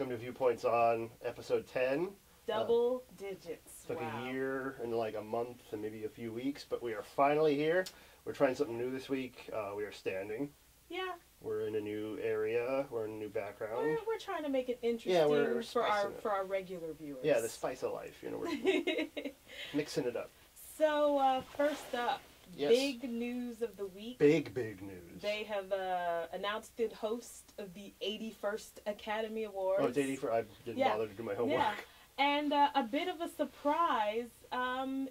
welcome to Viewpoints on episode 10. Double digits. Took Wow. a year and like a month and maybe a few weeks, but we are finally here. We're trying something new this week. We are standing. Yeah. We're in a new area. We're in a new background. We're trying to make it interesting we're for our regular viewers. Yeah, the spice of life. You know, we're mixing it up. So first up, Yes. big news of the week. Big news. They have announced the host of the 81st Academy Awards. Oh, it's 84. I didn't bother to do my homework. Yeah. And a bit of a surprise,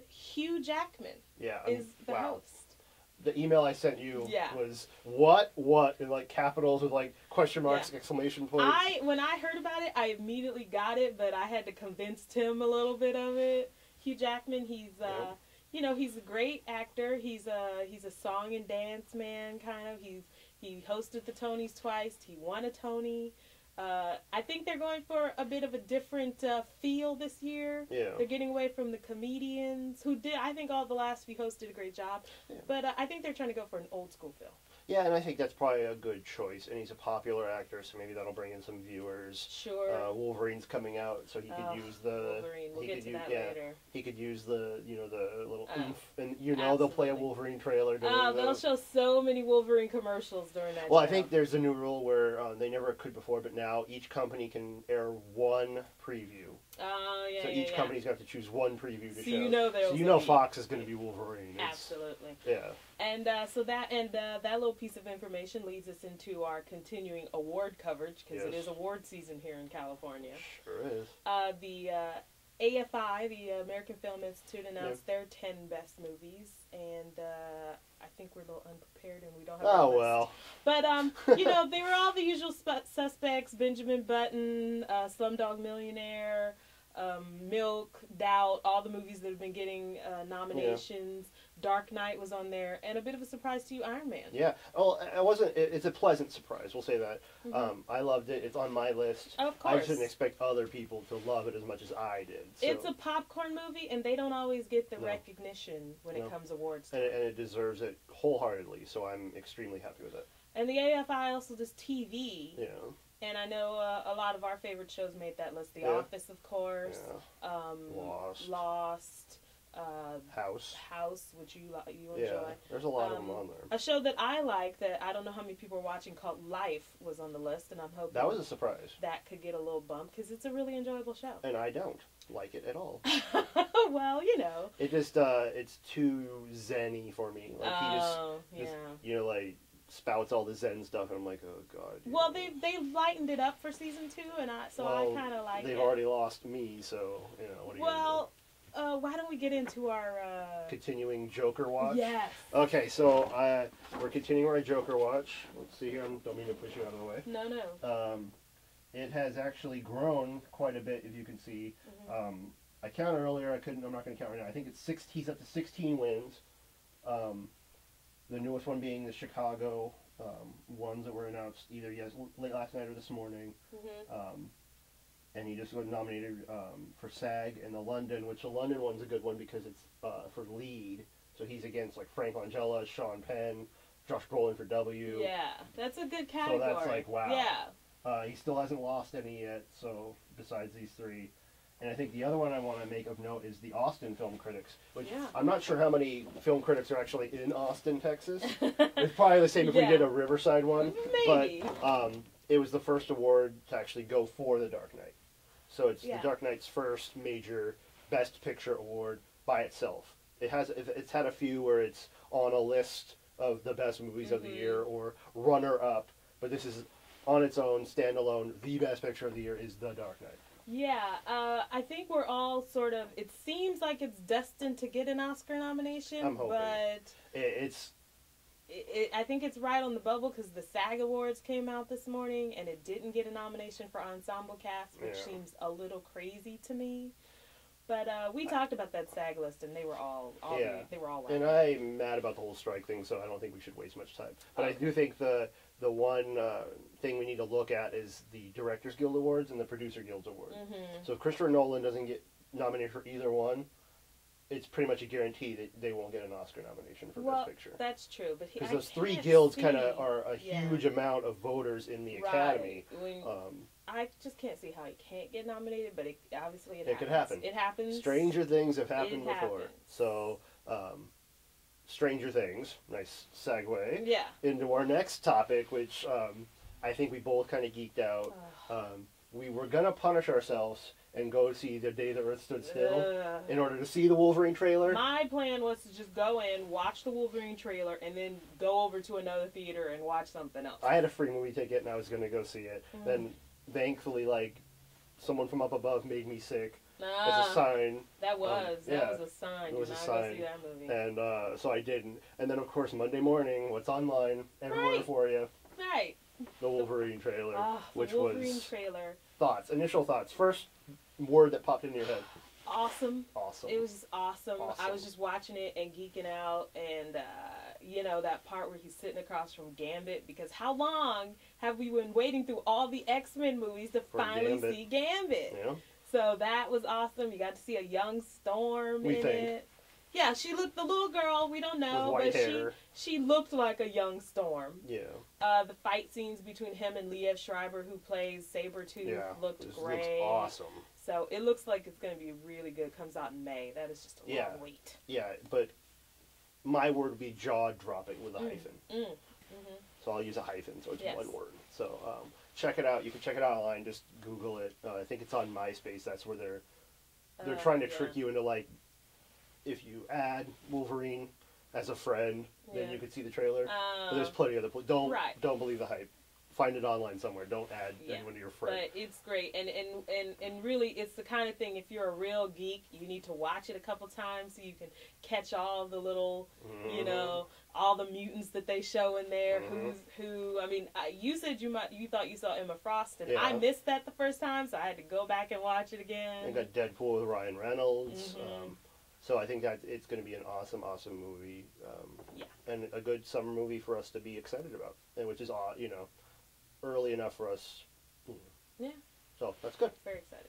Hugh Jackman is the host. The email I sent you was what in like capitals with like question marks, exclamation points. When I heard about it, I immediately got it, but I had to convince Tim a little bit of it. Hugh Jackman, he's he's a great actor. He's a song and dance man kind of. He hosted the Tonys twice. He won a Tony. I think they're going for a bit of a different feel this year. Yeah. They're getting away from the comedians who did. I think all the last few hosts did a great job. Yeah. But I think they're trying to go for an old school feel. Yeah, and I think that's probably a good choice. And he's a popular actor, so maybe that'll bring in some viewers. Sure. Wolverine's coming out, so he could use the. Wolverine. We'll get to that later. He could use the the little oomph, and they'll play a Wolverine trailer. They'll show so many Wolverine commercials during that. Well, show. I think there's a new rule where they never could before, but now each company can air one preview. Oh, yeah. So each company's going to have to choose one preview to show. So you know Fox is going to be Wolverine. Absolutely. Yeah. And that little piece of information leads us into our continuing award coverage, because it is award season here in California. Sure is. The AFI, the American Film Institute, announced their 10 best movies, and I think we're a little unprepared and we don't have a list. Well. But, they were all the usual suspects: Benjamin Button, Slumdog Millionaire, Milk, Doubt, all the movies that have been getting nominations. Dark Knight was on there, and a bit of a surprise to you, Iron Man. Yeah. Oh, it's a pleasant surprise. We'll say that. Mm-hmm. I loved it. It's on my list. Of course. I just didn't expect other people to love it as much as I did. So. It's a popcorn movie, and they don't always get the recognition when it comes awards time. And it deserves it wholeheartedly, so I'm extremely happy with it. And the AFI also does TV. Yeah. And I know a lot of our favorite shows made that list. The Office, of course. Yeah. Lost. House, which you enjoy. Yeah, there's a lot of them on there. A show that I like that I don't know how many people are watching called Life was on the list, and I'm hoping that was a surprise. That could get a little bump because it's a really enjoyable show. And I don't like it at all. Well, it just it's too zen-y for me. Like he just like spouts all the Zen stuff, and I'm like, oh god. Well, they lightened it up for season 2, and I kind of like it. They've already lost me, so what are you gonna do? Why don't we get into our continuing Joker watch? Yes. Okay, so we're continuing our Joker watch. Let's see here. I don't mean to push you out of the way. No. It has actually grown quite a bit, if you can see. Mm-hmm. I counted earlier. I'm not going to count right now. I think it's he's up to 16 wins. The newest one being the Chicago ones that were announced either late last night or this morning. Mm-hmm. And he just got nominated for SAG, and the London one's a good one because it's for lead. So he's against like Frank Langella, Sean Penn, Josh Brolin for W. Yeah, that's a good category. So that's like, wow. Yeah. He still hasn't lost any yet, so besides these three. And I think the other one I want to make of note is the Austin Film Critics, which I'm not sure how many film critics are actually in Austin, Texas. It's probably the same if we did a Riverside one. Maybe. But it was the first award to actually go for The Dark Knight. So it's The Dark Knight's first major Best Picture award by itself. It's had a few where it's on a list of the best movies of the year or runner-up, but this is on its own, standalone. The Best Picture of the year is The Dark Knight. Yeah, I think we're all sort of, it seems like it's destined to get an Oscar nomination. I'm hoping. But I think it's right on the bubble because the SAG Awards came out this morning and it didn't get a nomination for Ensemble Cast, which seems a little crazy to me. But we talked about that SAG list, and they were all they were all and I'm mad about the whole strike thing, so I don't think we should waste much time. But I do think the one thing we need to look at is the Directors Guild Awards and the Producer Guild Awards. Mm-hmm. So if Christopher Nolan doesn't get nominated for either one, it's pretty much a guarantee that they won't get an Oscar nomination for Best Picture. That's true, but because those three guilds kind of are a huge amount of voters in the Academy. I just can't see how he can't get nominated, but obviously it could happen. It happens. Stranger things have happened before. Happens. So, Stranger Things, nice segue. Yeah. Into our next topic, which I think we both kind of geeked out. We were going to punish ourselves and go see The Day the Earth Stood Still in order to see the Wolverine trailer. My plan was to just go in, watch the Wolverine trailer, and then go over to another theater and watch something else. I had a free movie ticket and I was going to go see it. Then, thankfully, someone from up above made me sick as a sign. That was a sign. It was a sign. Go see that movie. And so I didn't. And then, of course, Monday morning, what's online everywhere for you? Right. The Wolverine trailer, which Wolverine trailer. Initial thoughts. First word that popped into your head. Awesome. Awesome. It was just awesome. I was just watching it and geeking out, and that part where he's sitting across from Gambit, because how long have we been waiting through all the X-Men movies to finally see Gambit? Yeah. So that was awesome. You got to see a young Storm in it. Yeah, she looked, the little girl, we don't know, with white hair. she looked like a young Storm. Yeah. The fight scenes between him and Liev Schreiber, who plays Sabretooth, looked great. Looks awesome. So it looks like it's going to be really good. Comes out in May. That is just a long wait. Yeah, but my word would be jaw-dropping with a hyphen. So I'll use a hyphen, so it's one word. So check it out. You can check it out online. Just Google it. I think it's on MySpace. That's where they're trying to trick you into, like, if you add Wolverine as a friend, then you could see the trailer. But there's plenty of other don't believe the hype. Find it online somewhere. Don't add anyone to your friend. But it's great, and really, it's the kind of thing. If you're a real geek, you need to watch it a couple times so you can catch all the little, all the mutants that they show in there. Who's who? I mean, you said you thought you saw Emma Frost, and I missed that the first time, so I had to go back and watch it again. And got Deadpool with Ryan Reynolds. So I think that it's going to be an awesome, awesome movie, and a good summer movie for us to be excited about, and which is early enough for us. Yeah. So that's good. Very excited.